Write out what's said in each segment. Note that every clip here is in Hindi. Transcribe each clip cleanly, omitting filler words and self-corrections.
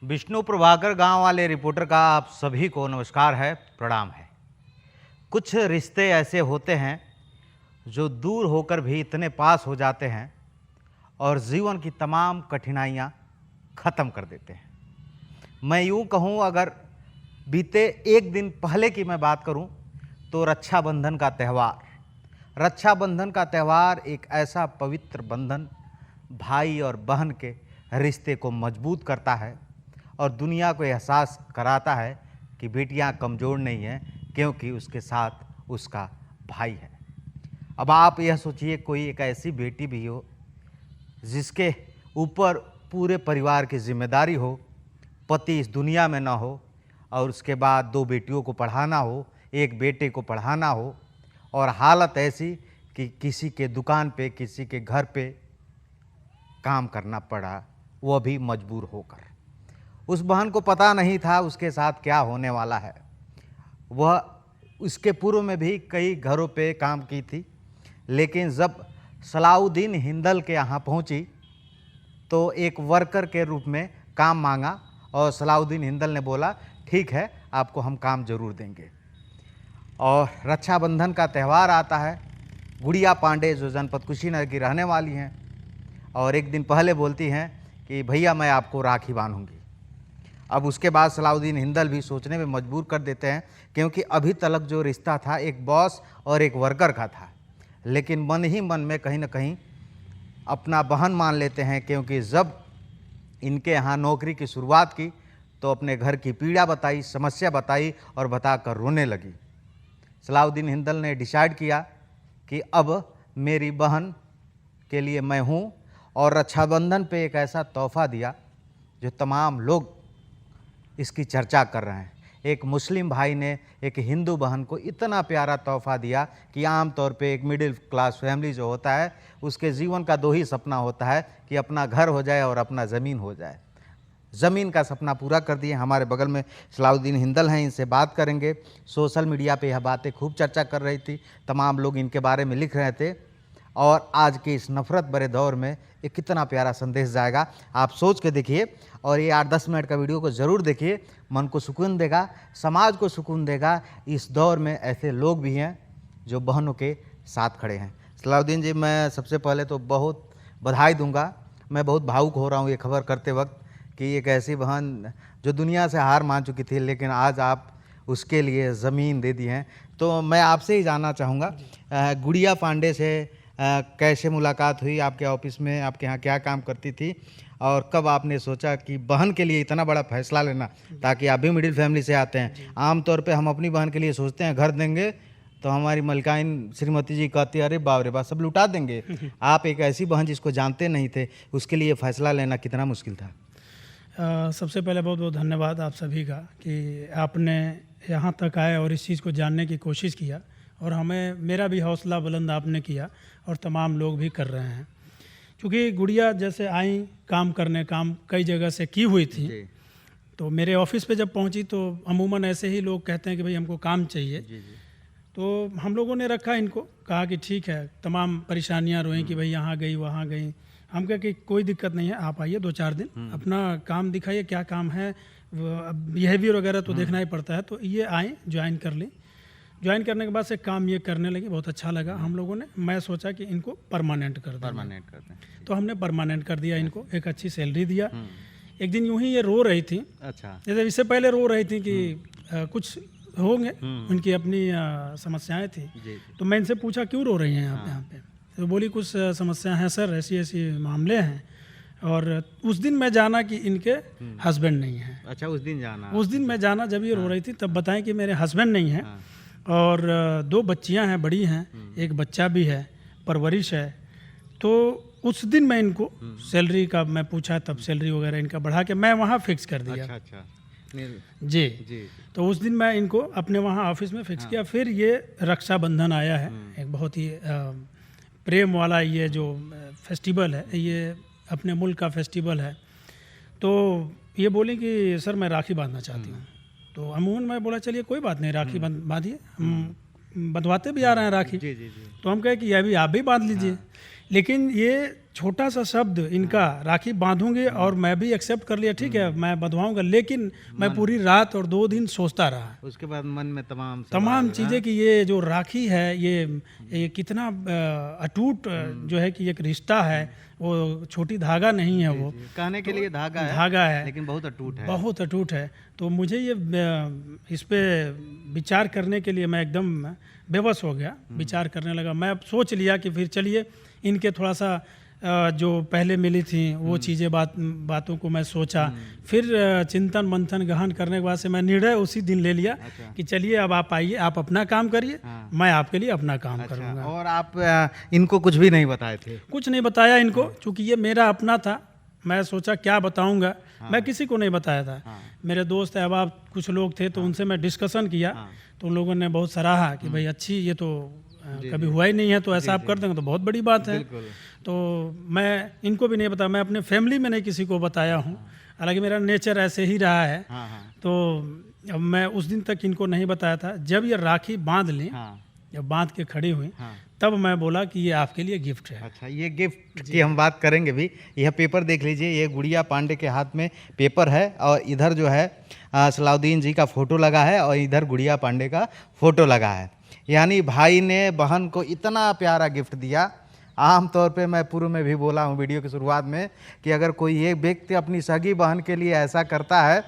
विष्णु प्रभाकर गांव वाले रिपोर्टर का आप सभी को नमस्कार है, प्रणाम है। कुछ रिश्ते ऐसे होते हैं जो दूर होकर भी इतने पास हो जाते हैं और जीवन की तमाम कठिनाइयां ख़त्म कर देते हैं। मैं यूं कहूं, अगर बीते एक दिन पहले की मैं बात करूं तो रक्षाबंधन का त्यौहार एक ऐसा पवित्र बंधन भाई और बहन के रिश्ते को मजबूत करता है और दुनिया को एहसास कराता है कि बेटियां कमज़ोर नहीं हैं, क्योंकि उसके साथ उसका भाई है। अब आप यह सोचिए, कोई एक ऐसी बेटी भी हो जिसके ऊपर पूरे परिवार की जिम्मेदारी हो, पति इस दुनिया में ना हो और उसके बाद 2 बेटियों को पढ़ाना हो, एक बेटे को पढ़ाना हो, और हालत ऐसी कि किसी के दुकान पे, किसी के घर पे काम करना पड़ा, वह भी मजबूर होकर। उस बहन को पता नहीं था उसके साथ क्या होने वाला है। वह उसके पूर्व में भी कई घरों पे काम की थी, लेकिन जब सलाउद्दीन हिंदल के यहाँ पहुँची तो एक वर्कर के रूप में काम मांगा और सलाउद्दीन हिंदल ने बोला, ठीक है, आपको हम काम ज़रूर देंगे। और रक्षाबंधन का त्यौहार आता है। गुड़िया पांडे जो जनपद कुशीनगर की रहने वाली हैं और एक दिन पहले बोलती हैं कि भैया मैं आपको राखी बांधूंगी। अब उसके बाद सलाउद्दीन हिंदल भी सोचने में मजबूर कर देते हैं, क्योंकि अभी तक जो रिश्ता था एक बॉस और एक वर्कर का था, लेकिन मन ही मन में कहीं ना कहीं अपना बहन मान लेते हैं, क्योंकि जब इनके यहाँ नौकरी की शुरुआत की तो अपने घर की पीड़ा बताई, समस्या बताई और बताकर रोने लगी। सलाउद्दीन हिंदल ने डिसाइड किया कि अब मेरी बहन के लिए मैं हूँ, और रक्षाबंधन पे एक ऐसा तोहफा दिया जो तमाम लोग इसकी चर्चा कर रहे हैं। एक मुस्लिम भाई ने एक हिंदू बहन को इतना प्यारा तोहफा दिया कि आम तौर पे एक मिडिल क्लास फैमिली जो होता है उसके जीवन का 2 ही सपना होता है कि अपना घर हो जाए और अपना ज़मीन हो जाए। ज़मीन का सपना पूरा कर दिए। हमारे बगल में सलाउद्दीन हिंदल हैं, इनसे बात करेंगे। सोशल मीडिया पे यह बातें खूब चर्चा कर रही थी, तमाम लोग इनके बारे में लिख रहे थे, और आज के इस नफ़रत भरे दौर में ये कितना प्यारा संदेश जाएगा, आप सोच के देखिए। और ये 8-10 मिनट का वीडियो को ज़रूर देखिए, मन को सुकून देगा, समाज को सुकून देगा। इस दौर में ऐसे लोग भी हैं जो बहनों के साथ खड़े हैं। सलाउद्दीन जी, मैं सबसे पहले तो बहुत बधाई दूंगा। मैं बहुत भावुक हो रहा हूँ ये खबर करते वक्त कि एक ऐसी बहन जो दुनिया से हार मान चुकी थी, लेकिन आज आप उसके लिए ज़मीन दे दी हैं। तो मैं आपसे ही जानना चाहूँगा, गुड़िया पांडे से कैसे मुलाकात हुई? आपके ऑफिस में, आपके यहाँ क्या काम करती थी, और कब आपने सोचा कि बहन के लिए इतना बड़ा फैसला लेना, ताकि आप भी मिडिल फैमिली से आते हैं। आमतौर पे हम अपनी बहन के लिए सोचते हैं घर देंगे तो हमारी मलकाइन श्रीमती जी कहती है, अरे बाप रे बाप, सब लुटा देंगे। आप एक ऐसी बहन जिसको जानते नहीं थे, उसके लिए फ़ैसला लेना कितना मुश्किल था? सबसे पहले बहुत बहुत धन्यवाद आप सभी का कि आपने यहाँ तक आए और इस चीज़ को जानने की कोशिश किया, और हमें, मेरा भी हौसला बुलंद आपने किया और तमाम लोग भी कर रहे हैं। क्योंकि गुड़िया जैसे आई काम करने, काम कई जगह से की हुई थी, तो मेरे ऑफिस पे जब पहुंची तो अमूमन ऐसे ही लोग कहते हैं कि भाई हमको काम चाहिए। तो हम लोगों ने रखा इनको, कहा कि ठीक है, तमाम परेशानियां रोई कि भाई यहाँ गई वहाँ गई। हम कहे कि कोई दिक्कत नहीं है, आप आइए 2-4 दिन, अपना काम दिखाइए, क्या काम है, बिहेवियर वगैरह तो देखना ही पड़ता है। तो ये आए, ज्वाइन कर ली। ज्वाइन करने के बाद से काम ये करने लगी, बहुत अच्छा लगा हम लोगों ने। मैं सोचा कि इनको परमानेंट कर दें, तो हमने परमानेंट कर दिया इनको, एक अच्छी सैलरी दिया। एक दिन यूं ही ये रो रही थी, अच्छा, जैसे इससे पहले रो रही थी कि कुछ होंगे, उनकी अपनी समस्याएं थी। तो मैं इनसे पूछा क्यों रो रही हैं आप यहाँ पे? तो बोली कुछ समस्या हैं सर, ऐसी ऐसी मामले हैं। और उस दिन मैं जाना कि इनके हस्बैंड नहीं हैं। अच्छा, उस दिन मैं जाना जब ये रो रही थी, तब बताएं कि मेरे हस्बैंड नहीं हैं, और 2 बच्चियां हैं, बड़ी हैं, एक बच्चा भी है, परवरिश है। तो उस दिन मैं इनको सैलरी का मैं पूछा, तब सैलरी वगैरह इनका बढ़ा के मैं वहाँ फिक्स कर दिया। अच्छा। जी। तो उस दिन मैं इनको अपने वहाँ ऑफिस में फिक्स किया। फिर ये रक्षाबंधन आया है, एक बहुत ही प्रेम वाला ये जो फेस्टिवल है, ये अपने मुल्क का फेस्टिवल है। तो ये बोली कि सर मैं राखी बांधना चाहती हूँ। तो अमूमन मैं बोला चलिए कोई बात नहीं, राखी बांधिए, हम बंधवाते भी आ रहे हैं राखी। तो हम कहे कि यह भी आप भी बांध लीजिए। लेकिन ये छोटा सा शब्द इनका, राखी बांधूंगे, और मैं भी एक्सेप्ट कर लिया, ठीक है मैं बंधवाऊंगा, लेकिन मैं पूरी रात और 2 दिन सोचता रहा, उसके बाद मन में तमाम तमाम चीज़ें कि ये जो राखी है ये कितना अटूट जो है कि एक रिश्ता है, वो छोटी धागा नहीं है, वो कहने के लिए धागा है, लेकिन बहुत अटूट है, बहुत अटूट है। तो मुझे ये इस पे विचार करने के लिए मैं एकदम बेबस हो गया, विचार करने लगा। मैं सोच लिया कि फिर चलिए इनके थोड़ा सा जो पहले मिली थी वो चीज़ें बातों को मैं सोचा, फिर चिंतन मंथन गहन करने के बाद से मैं निर्णय उसी दिन ले लिया कि चलिए अब आप आइए, आप अपना काम करिए, मैं आपके लिए अपना काम करूँगा। और आप इनको कुछ भी नहीं बताए थे? कुछ नहीं बताया इनको, क्योंकि ये मेरा अपना था। मैं सोचा क्या बताऊंगा, मैं किसी को नहीं बताया था। मेरे दोस्त अहबाब कुछ लोग थे, तो उनसे मैं डिस्कशन किया, तो उन लोगों ने बहुत सराहा कि भाई अच्छी, ये तो कभी हुआ ही नहीं है, तो ऐसा आप कर देंगे तो बहुत बड़ी बात है। तो मैं इनको भी नहीं बताया, मैं अपने फैमिली में नहीं किसी को बताया हूँ, हालांकि मेरा नेचर ऐसे ही रहा है। तो अब मैं उस दिन तक इनको नहीं बताया था। जब ये राखी बांध ली, जब बांध के खड़ी हुई, तब मैं बोला कि ये आपके लिए गिफ्ट है। अच्छा, ये गिफ्ट की हम बात करेंगे भी। यह पेपर देख लीजिए, ये गुड़िया पांडे के हाथ में पेपर है, और इधर जो है सलाउद्दीन जी का फोटो लगा है, और इधर गुड़िया पांडे का फोटो लगा है। यानी भाई ने बहन को इतना प्यारा गिफ्ट दिया। आम तौर पे मैं पूर्व में भी बोला हूँ वीडियो की शुरुआत में कि अगर कोई एक व्यक्ति अपनी सगी बहन के लिए ऐसा करता है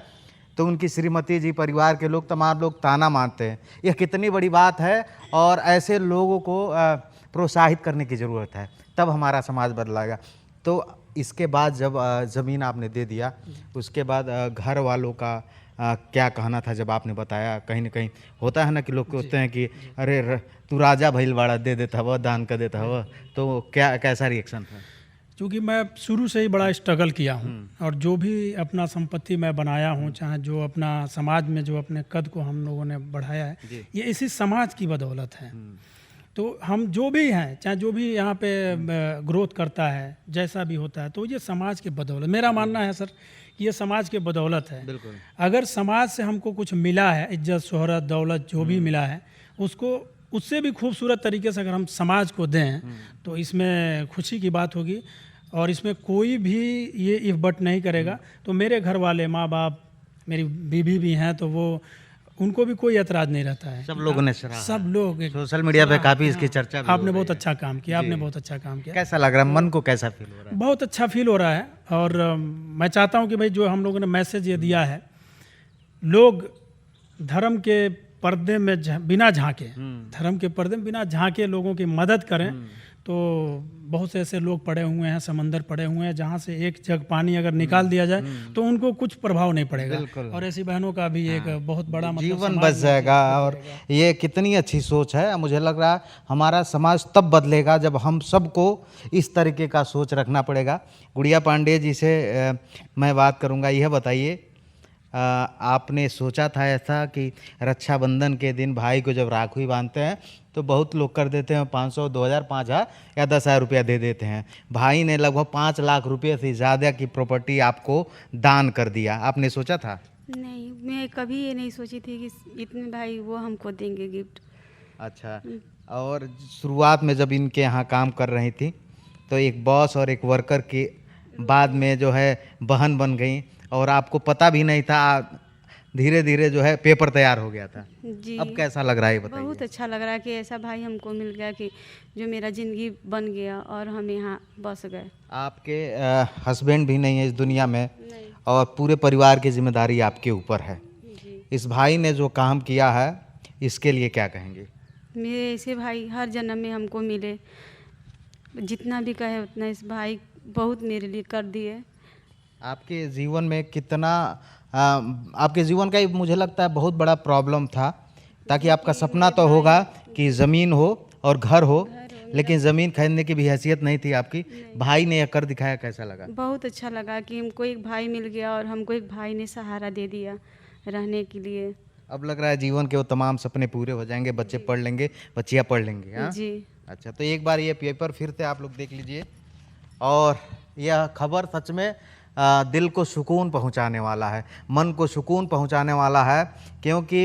तो उनकी श्रीमती जी, परिवार के लोग, तमाम लोग ताना मारते हैं। यह कितनी बड़ी बात है, और ऐसे लोगों को प्रोत्साहित करने की ज़रूरत है, तब हमारा समाज बदलाएगा। तो इसके बाद जब ज़मीन आपने दे दिया, उसके बाद घर वालों का क्या कहना था जब आपने बताया? कहीं ना कहीं होता है ना कि लोग कहते हैं कि अरे तू राजा भइल बाड़ा, दे देता हुआ, दान कर देता हुआ, तो क्या कैसा रिएक्शन था? क्योंकि मैं शुरू से ही बड़ा स्ट्रगल किया हूँ, और जो भी अपना संपत्ति मैं बनाया हूँ, चाहे जो अपना समाज में जो अपने कद को हम लोगों ने बढ़ाया है, ये इसी समाज की बदौलत है। तो हम जो भी हैं, चाहे जो भी यहाँ पे ग्रोथ करता है, जैसा भी होता है, तो ये समाज के बदौलत, मेरा मानना है सर कि ये समाज के बदौलत है। बिल्कुल। अगर समाज से हमको कुछ मिला है, इज्जत, शोहरत, दौलत जो भी मिला है, उसको उससे भी खूबसूरत तरीके से अगर हम समाज को दें, तो इसमें खुशी की बात होगी, और इसमें कोई भी ये इफ बट नहीं करेगा। तो मेरे घर वाले, माँ बाप, मेरी बीवी भी हैं, तो वो उनको भी कोई एतराज़ नहीं रहता है। सब लोगों ने सराहा, सब लोग सोशल मीडिया पे काफ़ी इसकी चर्चा भी आपने बहुत अच्छा काम किया, आपने बहुत अच्छा काम किया। कैसा लग रहा है, मन को कैसा फील हो रहा है? बहुत अच्छा फील हो रहा है, और मैं चाहता हूँ कि भाई जो हम लोगों ने मैसेज ये दिया है, लोग धर्म के पर्दे में बिना झांके, धर्म के पर्दे में बिना झांके लोगों की मदद करें। तो बहुत से ऐसे लोग पड़े हुए हैं, समंदर पड़े हुए हैं, जहाँ से एक जग पानी अगर निकाल दिया जाए तो उनको कुछ प्रभाव नहीं पड़ेगा, और ऐसी बहनों का भी एक बहुत बड़ा जीवन बच जाएगा। और ये कितनी अच्छी सोच है। मुझे लग रहा है हमारा समाज तब बदलेगा जब हम सबको इस तरीके का सोच रखना पड़ेगा। गुड़िया पांडे जी से मैं बात करूँगा। यह बताइए, आपने सोचा था ऐसा कि रक्षाबंधन के दिन भाई को जब राखी बांधते हैं तो बहुत लोग कर देते हैं 500, 2000, 5000 या 10,000 रुपया दे देते हैं। भाई ने लगभग 5 लाख रुपये से ज़्यादा की प्रॉपर्टी आपको दान कर दिया। आपने सोचा था? नहीं, मैं कभी ये नहीं सोची थी कि इतने भाई वो हमको देंगे गिफ्ट। अच्छा, और शुरुआत में जब इनके यहाँ काम कर रही थी तो एक बॉस और एक वर्कर के बाद में जो है बहन बन गई, और आपको पता भी नहीं था, धीरे धीरे जो है पेपर तैयार हो गया था। जी, अब कैसा लग रहा है बताइए? बहुत अच्छा लग रहा है कि ऐसा भाई हमको मिल गया कि जो मेरा ज़िंदगी बन गया और हम यहाँ बस गए। आपके हस्बैंड भी नहीं है इस दुनिया में, नहीं। और पूरे परिवार की जिम्मेदारी आपके ऊपर है। जी, इस भाई ने जो काम किया है इसके लिए क्या कहेंगे? मेरे ऐसे भाई हर जन्म में हमको मिले, जितना भी कहे उतना। इस भाई बहुत मेरे लिए कर दिए। आपके जीवन में कितना आपके जीवन का मुझे लगता है बहुत बड़ा प्रॉब्लम था, ताकि आपका सपना तो होगा कि ज़मीन हो और घर हो, लेकिन ज़मीन खरीदने की भी हैसियत नहीं थी आपकी। भाई ने यह कर दिखाया, कैसा लगा? बहुत अच्छा लगा कि हमको एक भाई मिल गया, और हमको एक भाई ने सहारा दे दिया रहने के लिए। अब लग रहा है जीवन के वो तमाम सपने पूरे हो जाएंगे, बच्चे पढ़ लेंगे, बच्चियाँ पढ़ लेंगे। हाँ जी, अच्छा, तो एक बार ये पेपर फिर से आप लोग देख लीजिए, और यह खबर सच में दिल को सुकून पहुंचाने वाला है, मन को सुकून पहुंचाने वाला है, क्योंकि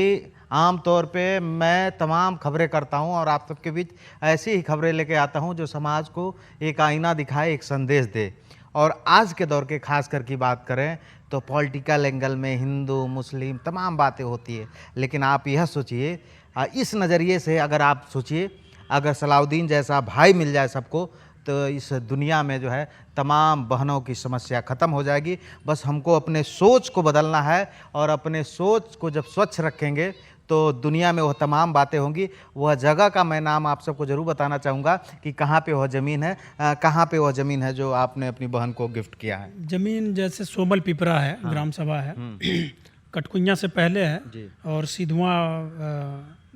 आम तौर पे मैं तमाम खबरें करता हूं और आप सबके बीच ऐसी ही खबरें लेके आता हूं जो समाज को एक आईना दिखाए, एक संदेश दे। और आज के दौर के खास कर की बात करें तो पॉलिटिकल एंगल में हिंदू मुस्लिम तमाम बातें होती है, लेकिन आप यह सोचिए, इस नज़रिए से अगर आप सोचिए, अगर सलाउद्दीन जैसा भाई मिल जाए सबको तो इस दुनिया में जो है तमाम बहनों की समस्या ख़त्म हो जाएगी। बस हमको अपने सोच को बदलना है और अपने सोच को जब स्वच्छ रखेंगे तो दुनिया में वह तमाम बातें होंगी। वह जगह का मैं नाम आप सबको ज़रूर बताना चाहूँगा कि कहाँ पे वह ज़मीन है, कहाँ पे वह ज़मीन है जो आपने अपनी बहन को गिफ्ट किया है। ज़मीन जैसे सोमल पिपरा है, ग्राम सभा है, कटकुइया से पहले है जी। और सिधुआ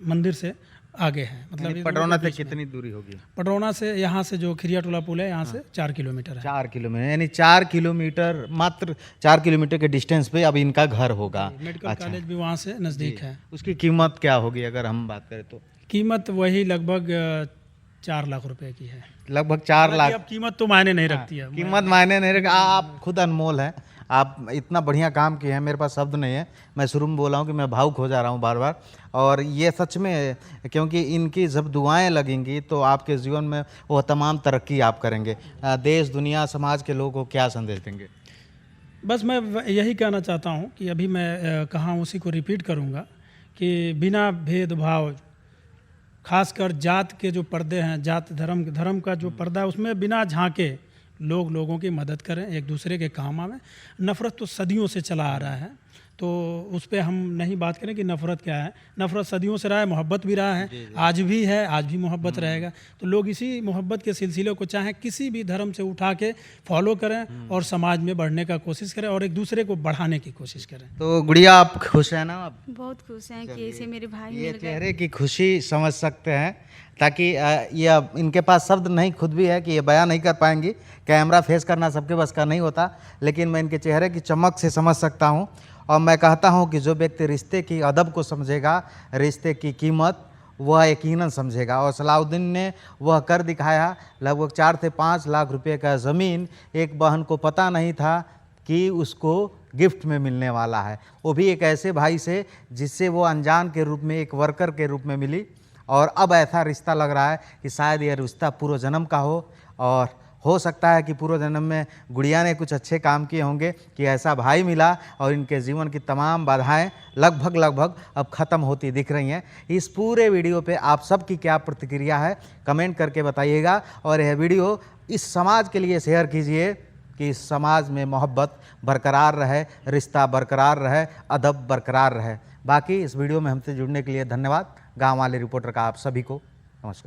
मंदिर से आगे है। मतलब यानी पटरौना से कितनी दूरी होगी? पटरौना से यहाँ से जो खिरिया टोला पुल है यहाँ से 4 किलोमीटर है। 4 किलोमीटर, यानी 4 किलोमीटर, मात्र 4 किलोमीटर के डिस्टेंस पे अब इनका घर होगा। मेडिकल कॉलेज भी वहाँ से नज़दीक है। उसकी कीमत क्या होगी अगर हम बात करें तो? कीमत वही लगभग 4 लाख रुपए की है। लगभग 4 लाख। अब कीमत तो मायने नहीं रखती है। कीमत मायने नहीं रखा, आप खुद अनमोल हैं, आप इतना बढ़िया काम किए हैं, मेरे पास शब्द नहीं है। मैं शुरू में बोला हूँ कि मैं भावुक हो जा रहा हूँ बार बार, और ये सच में, क्योंकि इनकी जब दुआएं लगेंगी तो आपके जीवन में वो तमाम तरक्की आप करेंगे। देश दुनिया समाज के लोगों को क्या संदेश देंगे? बस मैं यही कहना चाहता हूँ कि अभी मैं कहा उसी को रिपीट करूँगा कि बिना भेदभाव, खासकर जात के जो पर्दे हैं, जात धर्म का जो पर्दा है, उसमें बिना झांके लोगों की मदद करें, एक दूसरे के काम आवें। नफ़रत तो सदियों से चला आ रहा है, तो उस पर हम नहीं बात करें कि नफ़रत क्या है। नफ़रत सदियों से रहा है, मोहब्बत भी रहा है, आज भी है, आज भी मोहब्बत रहेगा। तो लोग इसी मोहब्बत के सिलसिले को चाहे किसी भी धर्म से उठा के फॉलो करें और समाज में बढ़ने का कोशिश करें और एक दूसरे को बढ़ाने की कोशिश करें। तो गुड़िया, आप खुश हैं ना? आप बहुत खुश हैं कि ऐसे मेरे भाई ये मिल गए। चेहरे की खुशी समझ सकते हैं, ताकि ये इनके पास शब्द नहीं खुद भी है कि ये बयान नहीं कर पाएंगी। कैमरा फेस करना सबके बस का नहीं होता, लेकिन मैं इनके चेहरे की चमक से समझ सकता हूँ। और मैं कहता हूँ कि जो व्यक्ति रिश्ते की अदब को समझेगा, रिश्ते की कीमत, वह यकीनन समझेगा। और सलाउद्दीन ने वह कर दिखाया। लगभग 4 से 5 लाख रुपए का ज़मीन एक बहन को पता नहीं था कि उसको गिफ्ट में मिलने वाला है, वो भी एक ऐसे भाई से जिससे वो अनजान के रूप में, एक वर्कर के रूप में मिली। और अब ऐसा रिश्ता लग रहा है कि शायद यह रिश्ता पूर्व जन्म का और हो सकता है कि पूर्व जन्म में गुड़िया ने कुछ अच्छे काम किए होंगे कि ऐसा भाई मिला और इनके जीवन की तमाम बाधाएं लगभग अब ख़त्म होती दिख रही हैं। इस पूरे वीडियो पे आप सबकी क्या प्रतिक्रिया है, कमेंट करके बताइएगा। और यह वीडियो इस समाज के लिए शेयर कीजिए कि इस समाज में मोहब्बत बरकरार रहे, रिश्ता बरकरार रहे, अदब बरकरार रहे। बाकी इस वीडियो में हमसे जुड़ने के लिए धन्यवाद। गाँव वाले रिपोर्टर का आप सभी को नमस्कार।